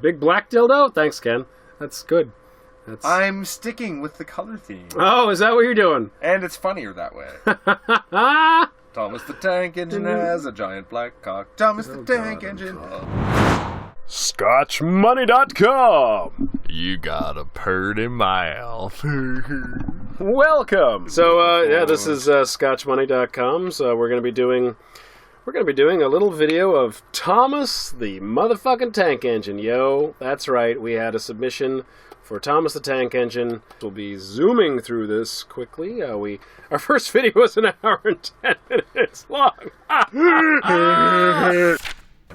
big black dildo? Thanks, Ken. That's good. I'm sticking with the color theme. Oh, is that what you're doing? And it's funnier that way. Thomas the Tank Engine has a giant black cock. Thomas the Tank Engine. ScotchMoney.com. You got a purty mouth. Welcome. So, this is ScotchMoney.com. So we're gonna be doing a little video of Thomas the motherfucking Tank Engine. Yo, that's right. We had a submission for Thomas the Tank Engine. We'll be zooming through this quickly. Our first video was an hour and 10 minutes long.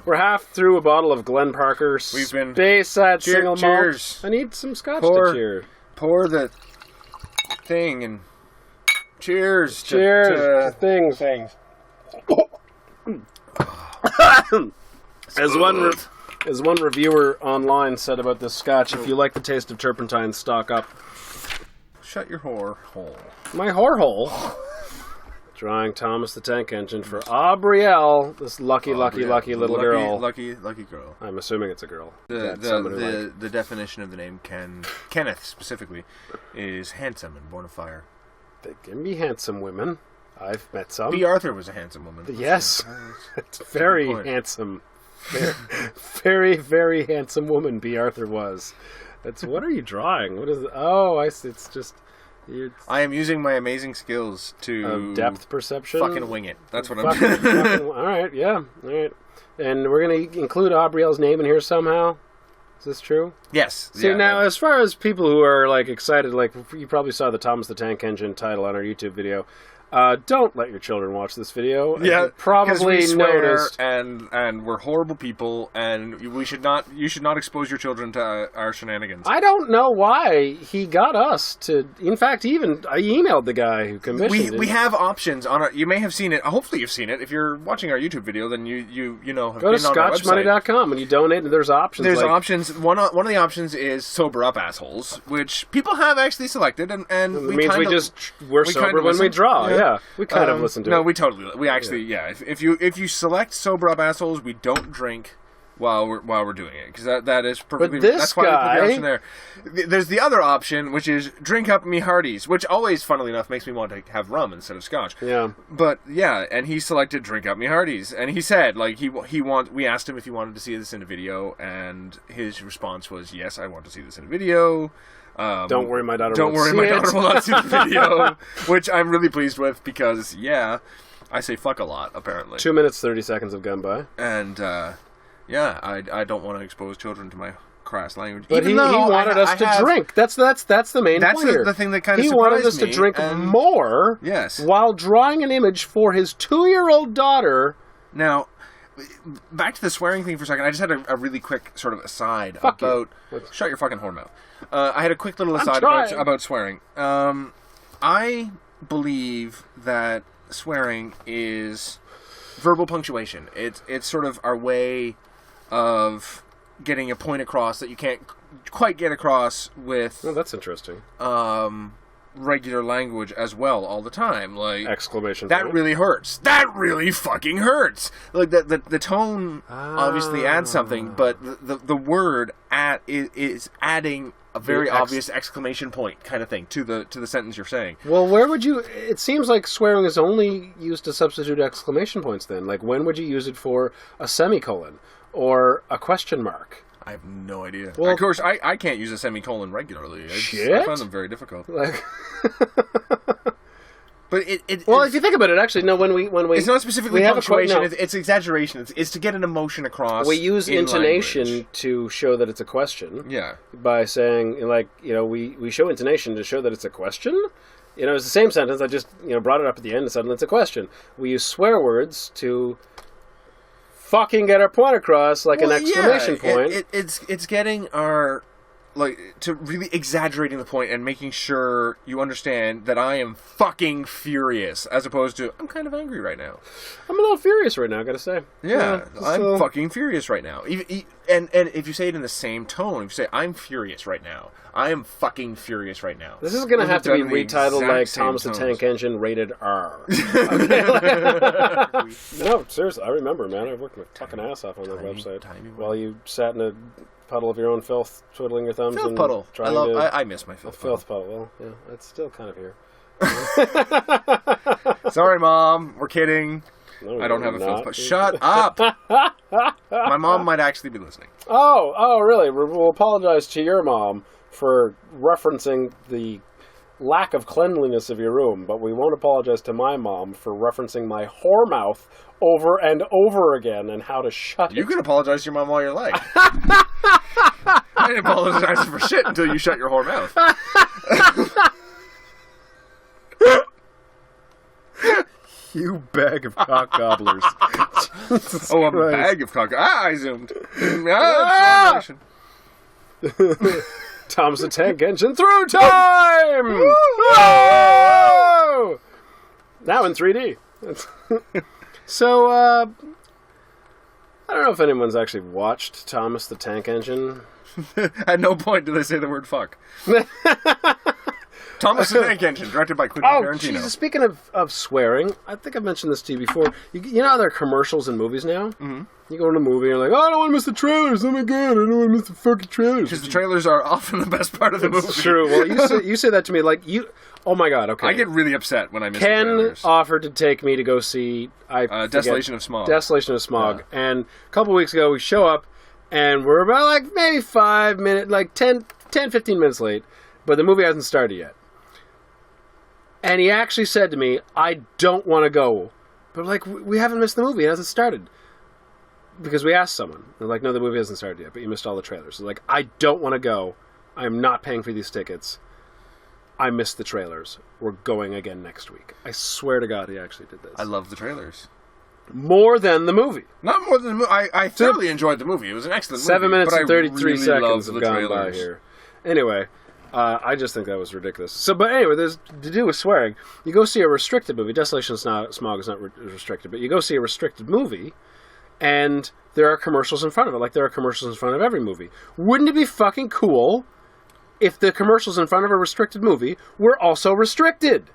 We're half through a bottle of Glen Parker Speyside single malt. Cheers. I need some scotch to cheer. Pour the thing and cheers. Cheers to things. As one reviewer online said about this scotch, if you like the taste of turpentine, stock up. Shut your whore hole. My whore hole. Drawing Thomas the Tank Engine for Aubrielle, this lucky little girl. Lucky girl. I'm assuming it's a girl. The definition of the name Kenneth specifically is handsome and born of fire. They can be handsome women. I've met some. B. Arthur was a handsome woman. Yes. It's very handsome. Very, very handsome woman B. Arthur was. What are you drawing? What is it? Oh, I see. It's just... I am using my amazing skills to... depth perception? Fucking wing it. That's what I'm doing. All right, yeah. All right. And we're going to include Aubrielle's name in here somehow? Is this true? Yes. See, now, as far as people who are, excited, you probably saw the Thomas the Tank Engine title on our YouTube video. Don't let your children watch this video. Yeah, you probably we swear noticed, and we're horrible people, and you should not expose your children to our shenanigans. I don't know why he got us to. In fact, I emailed the guy who commissioned it. We have options on our. You may have seen it. Hopefully, you've seen it. If you're watching our YouTube video, then you know have go to been on our website. ScotchMoney.com and you donate, and there's options. There's options. One of the options is sober up assholes, which people have actually selected, and we're sober when we draw. Yeah, we kind of listen to it. No, we actually, If you select sober up assholes, we don't drink while we're doing it, because that is perfectly. That's why we put the option there. There's the other option, which is drink up me hearties, which always, funnily enough, makes me want to have rum instead of scotch. Yeah. But and he selected drink up me hearties, and he said we asked him if he wanted to see this in a video, and his response was, yes, I want to see this in a video. Don't worry, my daughter will not see the video, which I'm really pleased with because, I say fuck a lot, apparently. 2 minutes, 30 seconds have gone by. And, I don't want to expose children to my crass language. But he wanted us to drink. That's the main point here. That's the thing that kind of surprised me. He wanted us to drink more while drawing an image for his 2-year-old daughter. Now... back to the swearing thing for a second. I just had a really quick sort of aside about... Shut your fucking whore mouth. I had a quick little aside about swearing. I believe that swearing is verbal punctuation. It's sort of our way of getting a point across that you can't quite get across with... Oh, that's interesting. Regular language as well all the time, like exclamation that point. Really hurts. That really fucking hurts. Like the tone obviously adds something, but the word is adding a very obvious exclamation point kind of thing to the sentence you're saying. Well, where would you? It seems like swearing is only used to substitute exclamation points. Then, when would you use it for a semicolon or a question mark? I have no idea. Well, of course, I can't use a semicolon regularly. I find them very difficult. But if you think about it, actually, no. When we it's not specifically punctuation. It's exaggeration. It's to get an emotion across. We use intonation to show that it's a question. Yeah. By saying we show intonation to show that it's a question. It's the same sentence. I just brought it up at the end and suddenly it's a question. We use swear words to fucking get our point across an exclamation point. It's getting our to really exaggerating the point and making sure you understand that I am fucking furious, as opposed to I'm kind of angry right now. I'm a little furious right now, I gotta say. Yeah, I'm fucking furious right now. And if you say it in the same tone, if you say I'm furious right now, I am fucking furious right now. This is going to have to be retitled like Thomas the Tank Engine rated R. No, seriously, I remember, man. I worked my fucking ass off on that website while you sat in a puddle of your own filth, twiddling your thumbs. Filth and puddle. trying I miss my filth puddle. Filth puddle. Well, yeah, it's still kind of here. Sorry, Mom. We're kidding. No, I don't have a filth puddle. Shut up. My mom might actually be listening. Oh, really? We'll apologize to your mom for referencing the lack of cleanliness of your room, but we won't apologize to my mom for referencing my whore mouth over and over again and how to shut it. You can apologize to your mom all you like. I didn't apologize for shit until you shut your whore mouth. You bag of cock gobblers. Oh, a bag of cock. I zoomed. Thomas the Tank Engine through time! Whoa! Now in 3D. So, I don't know if anyone's actually watched Thomas the Tank Engine. At no point do they say the word fuck. Thomas the Tank Engine, directed by Quentin Tarantino. Jesus, speaking of swearing, I think I've mentioned this to you before. You know how there are commercials in movies now? Mm-hmm. You go in a movie and you're like, oh, I don't want to miss the trailers. Oh my god, I don't want to miss the fucking trailers. Because the trailers are often the best part of the movie. It's true. Well, you say that to me like you... Oh my god, okay. I get really upset when I miss the trailers. Ken offered to take me to go see... Desolation of Smog. Desolation of Smog. Yeah. And a couple weeks ago, we show up and we're about like maybe 5 minutes, like 10, 15 minutes late. But the movie hasn't started yet. And he actually said to me, I don't want to go. But like, we haven't missed the movie. It hasn't started. Because we asked someone. They're like, no, the movie hasn't started yet, but you missed all the trailers. So like, I don't want to go. I'm not paying for these tickets. I missed the trailers. We're going again next week. I swear to God he actually did this. I love the trailers. More than the movie. Not more than the movie. I thoroughly enjoyed the movie. It was an excellent movie. 7 minutes and 33 really seconds have gone trailers. by here. Anyway... I just think that was ridiculous. So, but anyway, there's to do with swearing. You go see a restricted movie. Desolation of Smog is not restricted, but you go see a restricted movie, and there are commercials in front of it, like there are commercials in front of every movie. Wouldn't it be fucking cool if the commercials in front of a restricted movie were also restricted?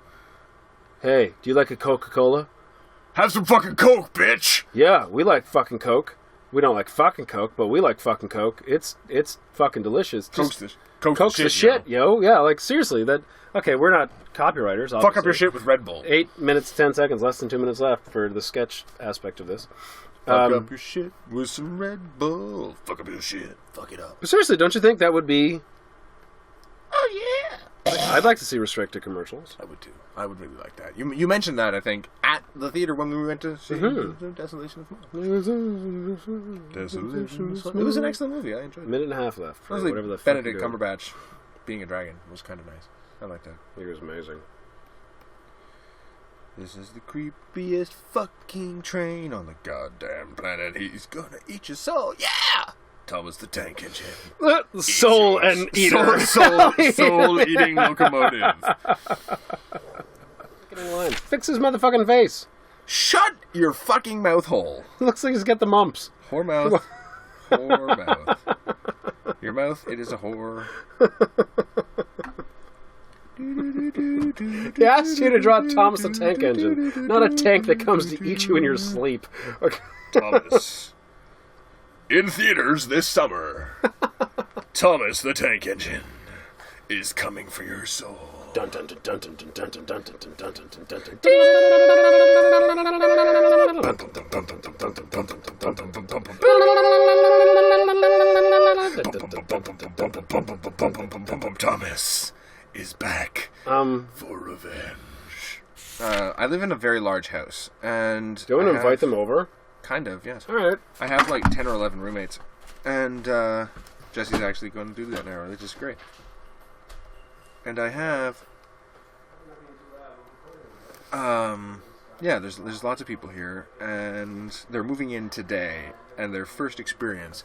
Hey, do you like a Coca-Cola? Have some fucking Coke, bitch! Yeah, we like fucking Coke. We don't like fucking Coke, but we like fucking Coke. It's fucking delicious. Coke's the shit, yo. Yeah, like, seriously. Okay, we're not copywriters, obviously. Fuck up your shit with Red Bull. 8 minutes, 10 seconds, less than 2 minutes left for the sketch aspect of this. Fuck up your shit with some Red Bull. Fuck up your shit. Fuck it up. But seriously, don't you think that would be... Oh, yeah. I'd like to see restricted commercials. I would, too. I would really like that. You mentioned that, I think, at the theater when we went to see Desolation of Smog. Desolation of Smog. It was an excellent movie. I enjoyed it. Minute and a half left. Honestly, whatever the Benedict Cumberbatch being a dragon was kind of nice. I liked that. He was amazing. This is the creepiest fucking train on the goddamn planet. He's gonna eat your soul. Yeah! Thomas the Tank Engine. Soul and eater. Soul eating locomotive. Fix his motherfucking face. Shut your fucking mouth hole. Looks like he's got the mumps. Whore mouth. Whore mouth. Your mouth, it is a whore. He asked you to draw Thomas the Tank Engine, not a tank that comes to eat you in your sleep. Okay. Thomas. In theaters this summer, Thomas the Tank Engine is coming for your soul. Dun dun dun dun dun dun dun dun dun dun dun dun dun dun. Thomas is back for revenge. I live in a very large house, and do you want to invite them over? Kind of, yes. All right. I have like 10 or 11 roommates, and Jesse's actually going to do that now, which is great. And I have, yeah, there's lots of people here, and they're moving in today, and their first experience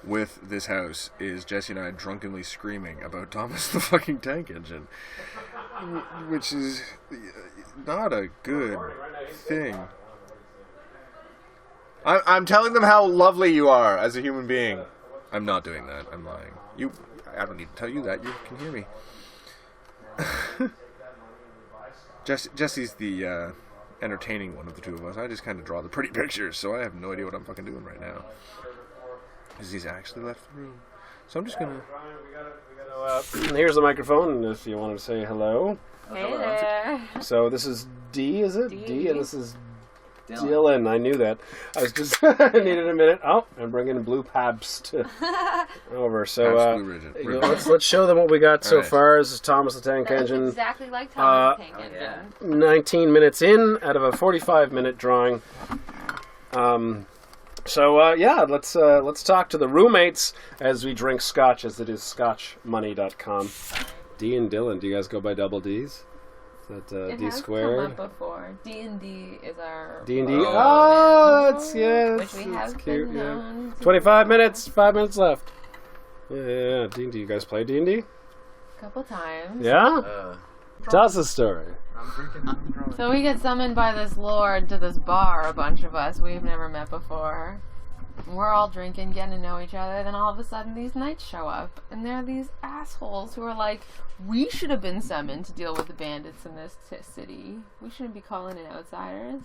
with this house is Jesse and I drunkenly screaming about Thomas the fucking Tank Engine, which is not a good thing. I'm telling them how lovely you are as a human being. I'm not doing that. I'm lying. I don't need to tell you that. You can hear me. Jesse's the entertaining one of the two of us. I just kind of draw the pretty pictures, so I have no idea what I'm fucking doing right now. Because he's actually left the room. So I'm just gonna. Here's the microphone, if you want to say hello. Hey there. So this is D, is it? D, and this is Dylan. I knew that. I was just needed a minute. Oh, I'm bringing blue Pabst over. So let's show them what we got so far. This is Thomas the Tank Engine. Exactly like Thomas the Tank Engine. 19 minutes in out of a 45-minute drawing. Let's talk to the roommates as we drink scotch, as it is ScotchMoney.com. D and Dylan, do you guys go by double D's? Is that D squared? It has come up before. D&D is our... D&D? Oh, it's, which we have cute, been known 25 minutes, 5 minutes left. Yeah, D&D. You guys play D&D? A couple times. Yeah? Tell us a story. So we get summoned by this lord to this bar, a bunch of us we've never met before. We're all drinking, getting to know each other, then all of a sudden these knights show up, and they're these assholes who are like, we should have been summoned to deal with the bandits in this city. We shouldn't be calling in outsiders.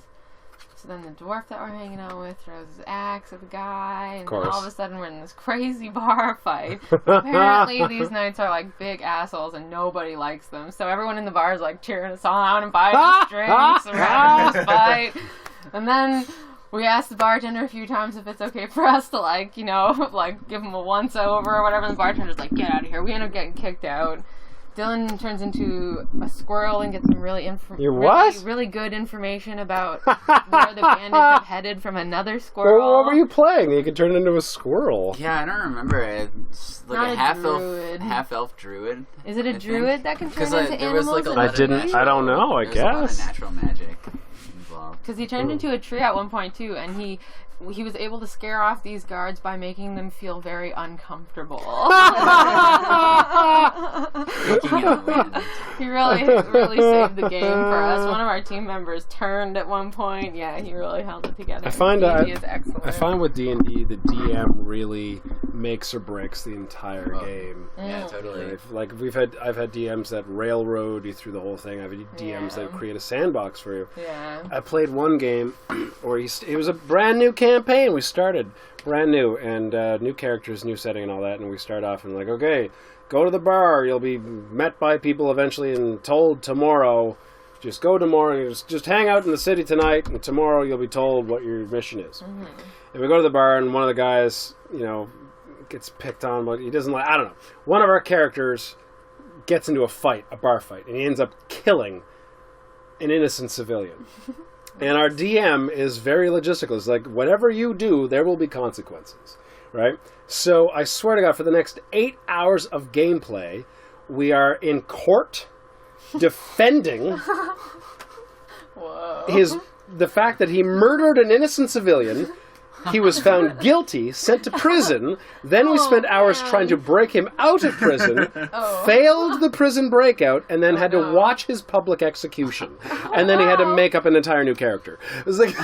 So then the dwarf that we're hanging out with throws his axe at the guy, and then all of a sudden we're in this crazy bar fight. Apparently these knights are like big assholes and nobody likes them, so everyone in the bar is like cheering us on and buying us drinks around this fight. And then we asked the bartender a few times if it's okay for us to give him a once over or whatever, and the bartender's like, get out of here. We end up getting kicked out. Dylan turns into a squirrel and gets some really good information about where the bandits have headed from another squirrel. Well, what were you playing? You could turn into a squirrel. Yeah, I don't remember. It's like a half-elf druid. Is it a druid that can turn into animals? I don't know, I guess. There's a lot of natural magic involved. Because he turned into a tree at one point, too, and he was able to scare off these guards by making them feel very uncomfortable. He really saved the game for us. One of our team members turned at one point. Yeah, he really held it together. I find is excellent. I find with D&D, the DM really makes or breaks the entire game. Yeah, totally. I've had DMs that railroad you through the whole thing. I've had DMs that create a sandbox for you. Yeah. I played one game where it was a brand new campaign. We started brand new and new characters, new setting and all that, and we start off and okay, go to the bar, you'll be met by people eventually and told tomorrow, just go tomorrow and just hang out in the city tonight, and tomorrow you'll be told what your mission is. Mm-hmm. And we go to the bar and one of the guys gets picked on, but he doesn't like, I don't know, one of our characters gets into a bar fight, and he ends up killing an innocent civilian. And our DM is very logistical. It's like, whatever you do, there will be consequences, right? So I swear to God, for the next 8 hours of gameplay, we are in court defending the fact that he murdered an innocent civilian. He was found guilty, sent to prison. Then we spent hours trying to break him out of prison, failed the prison breakout, and then had to watch his public execution. And then he had to make up an entire new character. It was like...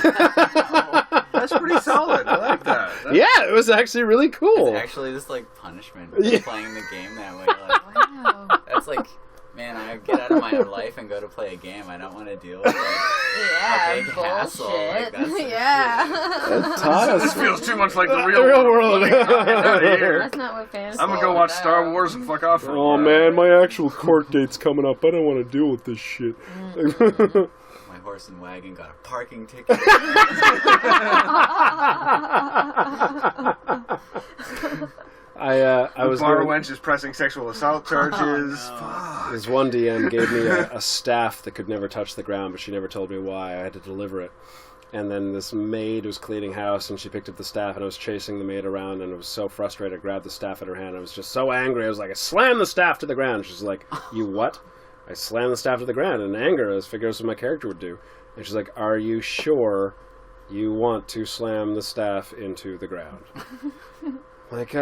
That's pretty solid. I like that. It was actually really cool. It's actually just punishment for playing the game that way. Wow. That's man, I get out of my own life and go to play a game. I don't want to deal with a big hassle. This feels too much like the real world. That's not what fantasy. I'm gonna go watch Star Wars and fuck off. Oh man, my actual court date's coming up. I don't want to deal with this shit. My horse and wagon got a parking ticket. I was bar wench is pressing sexual assault charges. This one DM gave me a staff that could never touch the ground, but she never told me why. I had to deliver it. And then this maid was cleaning house, and she picked up the staff, and I was chasing the maid around, and I was so frustrated. I grabbed the staff in her hand. I was just so angry. I was like, I slammed the staff to the ground. She's like, you what? I slammed the staff to the ground in anger. I was figuring what my character would do. And she's like, are you sure you want to slam the staff into the ground? Like,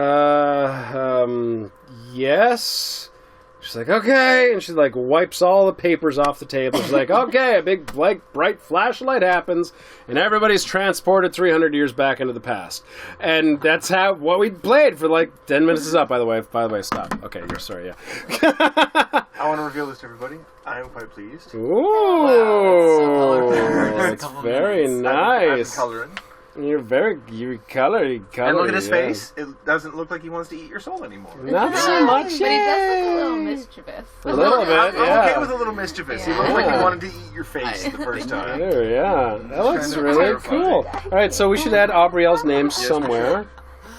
yes. She's like, okay. And she wipes all the papers off the table. She's like, okay, a big bright flashlight happens, and everybody's transported 300 years back into the past. And that's what we played for 10 minutes is up, by the way. Stop. Okay, you're sorry, yeah. I want to reveal this to everybody. I am quite pleased. Ooh. Wow, that's very nice. I've been coloring. You're colored. And look at his face. It doesn't look like he wants to eat your soul anymore. Not so much, but he does look a little mischievous. A little bit, I'm okay with a little mischievous. Yeah. He looked like he wanted to eat your face the first time. Yeah, that looks really cool. All right, so we should add Aubriel's name somewhere.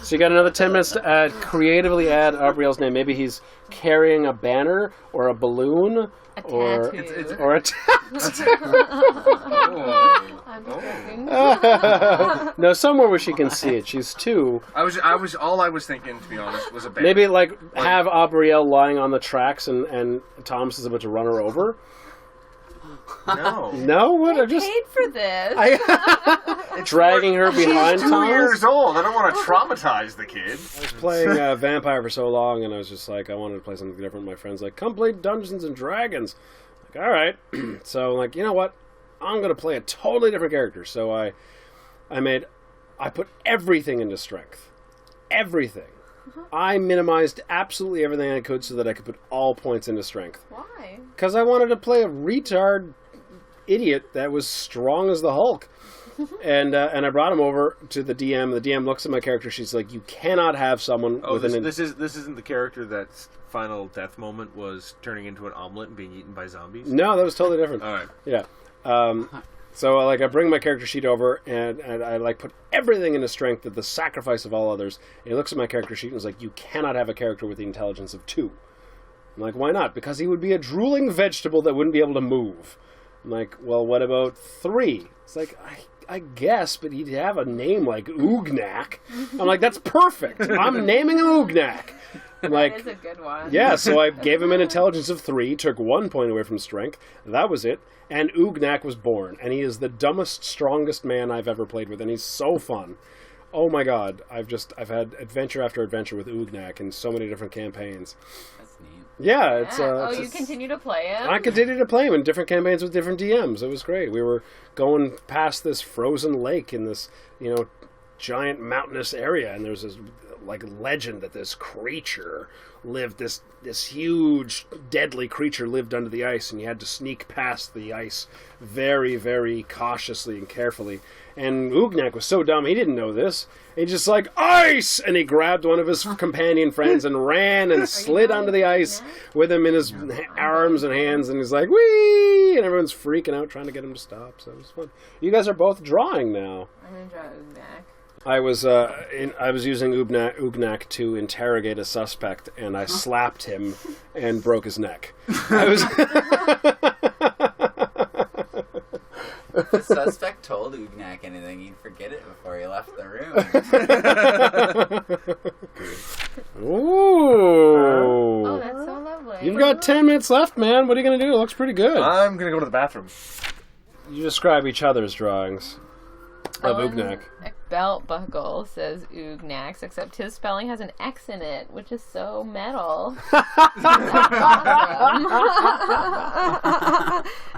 So you got another 10 minutes to creatively add Aubriel's name. Maybe he's carrying a banner or a balloon or a tattoo. No, somewhere where she can see it. She's 2. All I was thinking, to be honest, was a banner. Maybe have Aubriel lying on the tracks and Thomas is about to run her over. No. No? What? I paid for this. Dragging her behind She's 2 Thomas? years old. I don't want to traumatize the kid. I was playing Vampire for so long, and I was just like, I wanted to play something different. My friend's like, come play Dungeons and Dragons. Like, all right. So, like, you know what? I'm going to play a totally different character. So I put everything into strength. Everything. I minimized absolutely everything I could so that I could put all points into strength. Why? Because I wanted to play a retard idiot that was strong as the Hulk. And I brought him over to the DM. The DM looks at my character. She's like, "You cannot have someone with an." This isn't the character that's final death moment was turning into an omelet and being eaten by zombies. No, that was totally different. All right. Yeah. So I bring my character sheet over and I put everything into strength at the sacrifice of all others. And he looks at my character sheet and is like, "You cannot have a character with the intelligence of 2." I'm like, "Why not?" "Because he would be a drooling vegetable that wouldn't be able to move." I'm like, "Well, what about 3?" It's like, I guess, but he'd have a name like Ugnack. I'm like, "That's perfect. I'm naming him Ugnack." I'm like, that is a good one. Yeah, so I gave him an intelligence of 3, took 1 point away from strength. That was it. And Ugnack was born. And he is the dumbest, strongest man I've ever played with. And he's so fun. Oh my god. I've had adventure after adventure with Ugnack in so many different campaigns. That's neat. Yeah, it's... you continue to play him? I continue to play him in different campaigns with different DMs. It was great. We were going past this frozen lake in this, giant mountainous area. And there's this, legend that this creature lived, this huge, deadly creature lived under the ice, and you had to sneak past the ice very, very cautiously and carefully. And Ugnack was so dumb, he didn't know this. He just like, "Ice!" And he grabbed one of his companion friends and ran and slid onto the ice with him in his arms and hands, and he's like, "Whee!" And everyone's freaking out trying to get him to stop, so it was fun. You guys are both drawing now. I'm going to draw Ugnack. I was using Ugnack to interrogate a suspect, and I slapped him and broke his neck. If the suspect told Ugnack anything, he'd forget it before he left the room. Ooh. Oh, that's so lovely. You've got 10 minutes left, man. What are you going to do? It looks pretty good. I'm going to go to the bathroom. You describe each other's drawings of Ugnack. Belt buckle says Ugnacks, except his spelling has an X in it, which is so metal.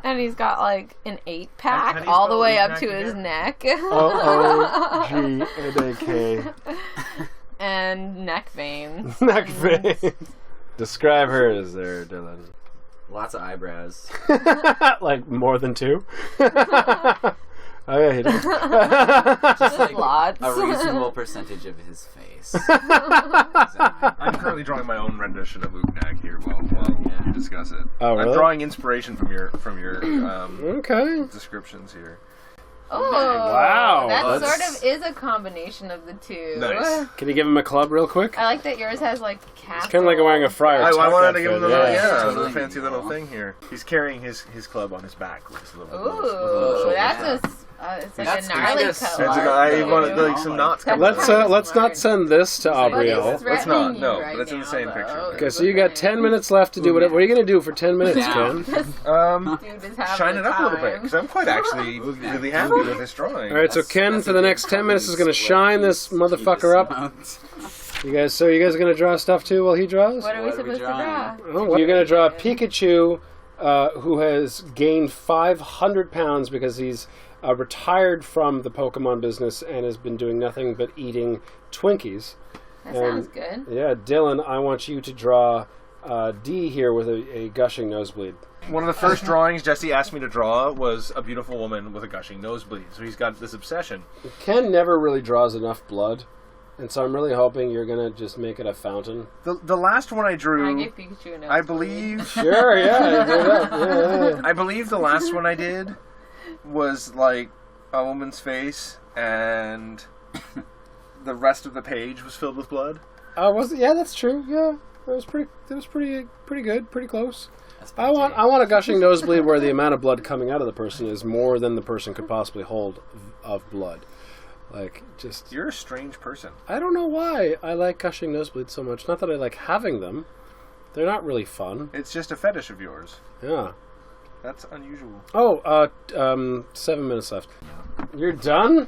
And he's got like an 8-pack all the way up to his neck. Ognack. And neck veins. Neck veins. Describe hers there, Dylan. Lots of eyebrows. Like more than 2? Oh, yeah, he does. Just like lots. A reasonable percentage of his face. I'm currently drawing my own rendition of Ugnack here while you discuss it. Oh, really? I'm drawing inspiration from your okay. descriptions here. Oh, wow. That sort of is a combination of the 2. Nice. Can you give him a club real quick? I like that yours has like castle. It's kind of like wearing a friar. I wanted to give him a Totally fancy neat. little thing here. He's carrying his club on his back with his little. Ooh, that's it's like That's a gnarly kinda color. I wanted like some knots. Let's not send this to Aubriel. Let's not. No, but it's in the same picture. Okay, so you got 10 minutes left to do whatever. What are you going to do for 10 minutes, Ken? Shine it up a little bit because I'm quite actually really happy with this drawing. All right, so Ken for the next 10 minutes is going to shine this motherfucker up. You guys are going to draw stuff too while he draws? What are we supposed to draw? Oh, well, you're going to draw Pikachu, who has gained 500 pounds because he's retired from the Pokemon business and has been doing nothing but eating Twinkies. That sounds good. Yeah, Dylan, I want you to draw D here with a gushing nosebleed. One of the first drawings Jesse asked me to draw was a beautiful woman with a gushing nosebleed. So he's got this obsession. Ken never really draws enough blood, and so I'm really hoping you're gonna just make it a fountain. The last one I drew, I gave Pikachu a nosebleed. I believe. Sure, yeah, do that. Yeah. I believe the last one I did was like a woman's face, and the rest of the page was filled with blood. Was it? Yeah, that's true. Yeah, that was pretty good, pretty close. I want a gushing nosebleed where the amount of blood coming out of the person is more than the person could possibly hold of blood. Like, just... You're a strange person. I don't know why I like gushing nosebleeds so much. Not that I like having them. They're not really fun. It's just a fetish of yours. Yeah. That's unusual. Oh, 7 minutes left. You're done?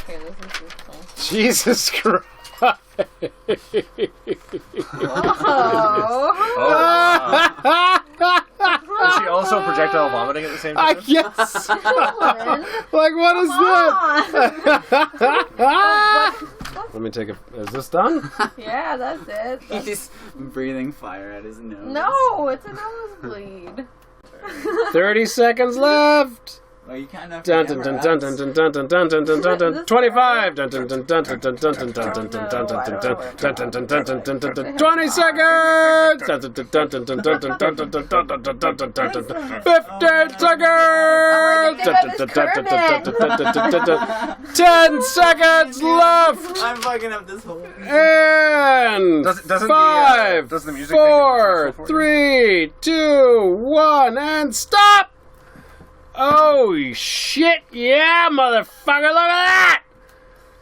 Okay, this is cool. Jesus Christ. Whoa. Is she also projectile vomiting at the same time? I guess. Like, what is that? Let me take a... Is this done? Yeah, that's it. He's breathing fire at his nose. No, it's a nosebleed. 30 seconds left. Well, you kind of Dun dun dun dun dun dun dun dun dun dun dun dun 25 dun dun dun dun dun dun dun dun dun dun dun dun dun dun dun dun dun dun 20 seconds. Dun dun dun dun dun dun dun dun dun dun dun dun dun dun dun 15 seconds. 10 seconds left. I'm fucking up this whole. And doesn't 5, does the music 4, 3, 2, 1, and stop. Oh, shit, yeah, motherfucker, look at that!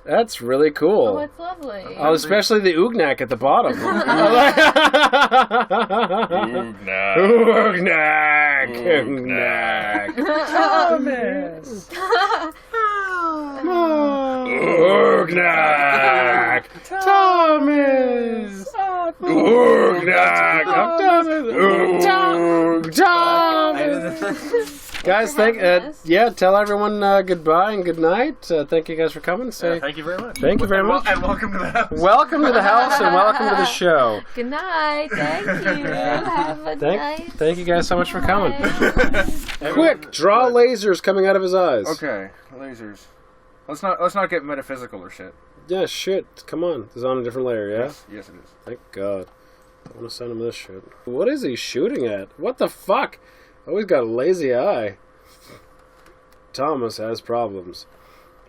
That's really cool. Oh, it's lovely. Oh, especially the Ugnack at the bottom. Ugnack. Ugnack. Thomas. Ugnack. Thomas. Ugnack. Thomas. Guys, tell everyone goodbye and good night. Thank you guys for coming. Thank you very much. Thank you very much. And welcome to the house. Welcome to the house and welcome to the show. Good night. Thank you. Have a night. Thank you guys so much for coming. Quick, draw lasers coming out of his eyes. Okay, lasers. Let's not get metaphysical or shit. Yeah, shit. Come on. It's on a different layer, yeah? Yes, it is. Thank God. I want to send him this shit. What is he shooting at? What the fuck? Oh, he's got a lazy eye. Thomas has problems.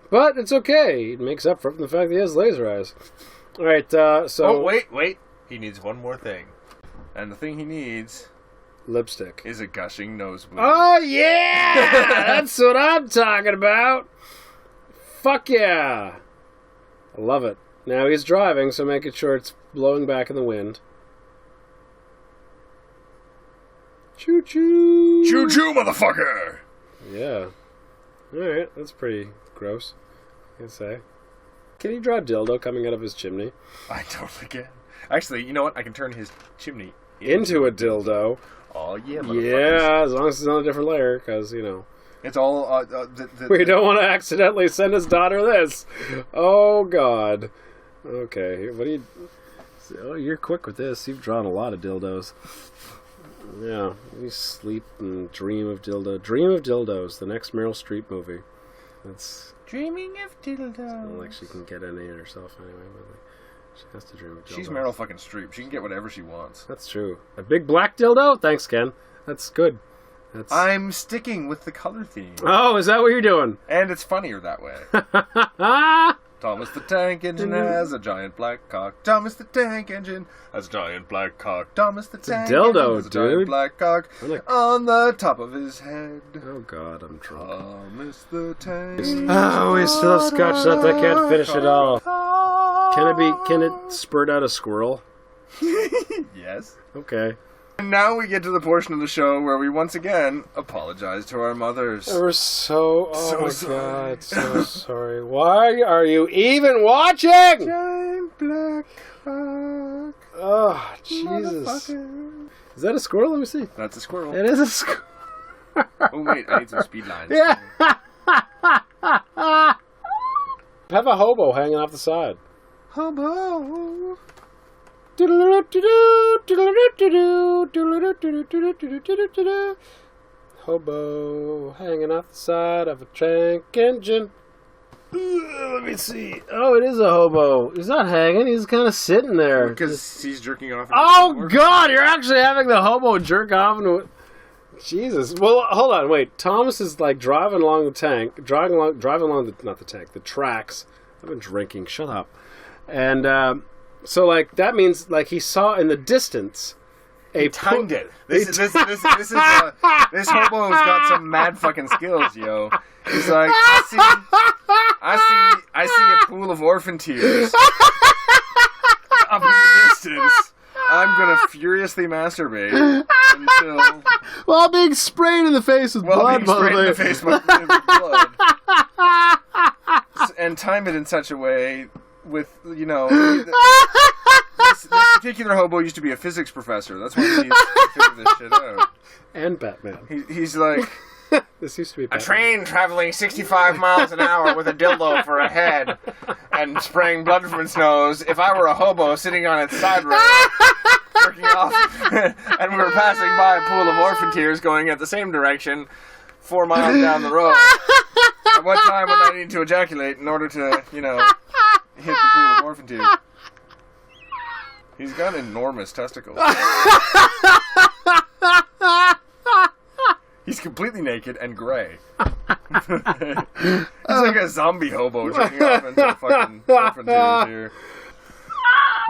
But it's okay. It makes up for it from the fact that he has laser eyes. Alright, so... Oh, wait. He needs one more thing. And the thing he needs... Lipstick. Is a gushing nosebleed. Oh, yeah! That's what I'm talking about! Fuck yeah! I love it. Now he's driving, so making sure it's blowing back in the wind. Choo-choo! Choo-choo, motherfucker! Yeah. Alright, that's pretty gross, I can say. Can he draw a dildo coming out of his chimney? I totally can. Actually, you know what? I can turn his chimney into a dildo. Oh, yeah, motherfuckers. Yeah, as long as it's on a different layer, because, you know. It's all... we don't want to accidentally send his daughter this. Oh, God. Okay, what do you... Oh, you're quick with this. You've drawn a lot of dildos. Yeah, you sleep and dream of dildo. Dream of dildos, the next Meryl Streep movie. That's... Dreaming of dildos. It's not like she can get any herself anyway, but like, she has to dream of dildos. She's Meryl fucking Streep. She can get whatever she wants. That's true. A big black dildo? Thanks, Ken. That's good. I'm sticking with the color theme. Oh, is that what you're doing? And it's funnier that way. Thomas the Tank Engine has a giant black cock. Thomas the Tank Engine has a giant black cock. Thomas the Tank Engine has a giant black cock on the top of his head. Oh God, I'm drunk. Thomas the Tank. Oh, we still have scotch left. I can't finish it all. Can it spurt out a squirrel? Yes. Okay. And now we get to the portion of the show where we once again apologize to our mothers. We're so God, so sorry. Why are you even watching? Giant black cock. Oh, Jesus. Is that a squirrel? Let me see. That's a squirrel. It is a squirrel. Oh, wait, I need some speed lines. Yeah. Have a hobo hanging off the side. Hobo. Hobo hanging off the side of a tank engine. Let me see. Oh, it is a hobo. He's not hanging. He's kind of sitting there. Because he's jerking off. Oh, God. You're actually having the hobo jerk off into it. Jesus. Well, hold on. Wait. Thomas is like driving along the tank. Driving along the tracks. I've been drinking. Shut up. And so, like, that means, like, he saw in the distance he timed it. This hobo's got some mad fucking skills, yo. He's like, I see a pool of orphan tears up in the distance. I'm gonna furiously masturbate until while being sprayed in the face with blood. And time it in such a way with, you know. This particular hobo used to be a physics professor. That's why he needs to figure this shit out. And Batman. He's like, this used to be Batman. A train traveling 65 miles an hour with a dildo for a head and spraying blood from its nose. If I were a hobo sitting on its side rail, jerking off, and we were passing by a pool of orphan tears going at the same direction 4 miles down the road, at what time would I need to ejaculate in order to, you know, hit the pool of orphan tears? He's got enormous testicles. He's completely naked and gray. He's like a zombie hobo jerking off into a fucking orphan tears here.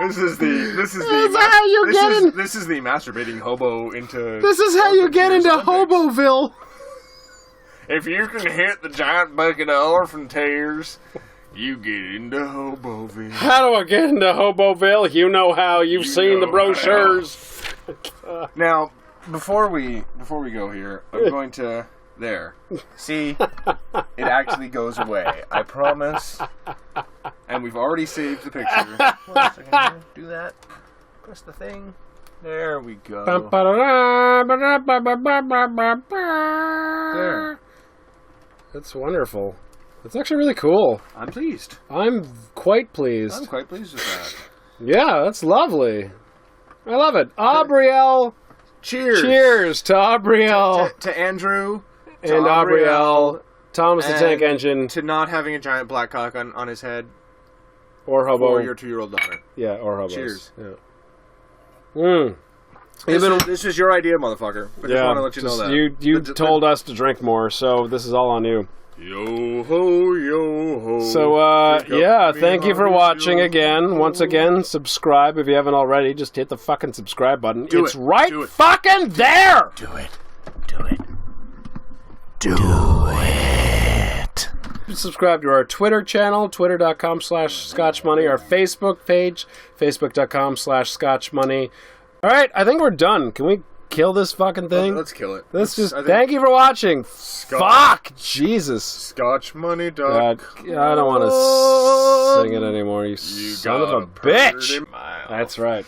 This is the masturbating hobo into. This is how you get into Hoboville. If you can hit the giant bucket of orphan tears, you get into Hoboville. How do I get into Hoboville? You know how. You've seen the brochures. Now, before we go here, I'm going to there. See, it actually goes away. I promise. And we've already saved the picture. Hold on a second here. Do that. Press the thing. There we go. There. That's wonderful. That's actually really cool. I'm pleased. I'm quite pleased. I'm quite pleased with that. Yeah, that's lovely. I love it. Aubrielle. Cheers. Cheers to Aubrielle. To Andrew. And Aubrielle. Thomas the Tank Engine. To not having a giant black cock on his head. Or hobo. Or your 2-year-old daughter. Yeah, or hobos. Cheers. Yeah. This is your idea, motherfucker. I just want to let you know that. You told us to drink more, so this is all on you. Yo ho, yo ho. So, yeah, thank you for watching again. Once again, subscribe if you haven't already. Just hit the fucking subscribe button. It's right fucking there! Do it. Do it. Do it. Subscribe to our Twitter channel, twitter.com/ScotchMoney, our Facebook page, facebook.com/ScotchMoney. All right, I think we're done. Can we kill this fucking thing? Let's kill it. Thank you for watching. Fuck, Jesus. ScotchMoney.com. I don't want to sing it anymore, you son of a bitch. That's right.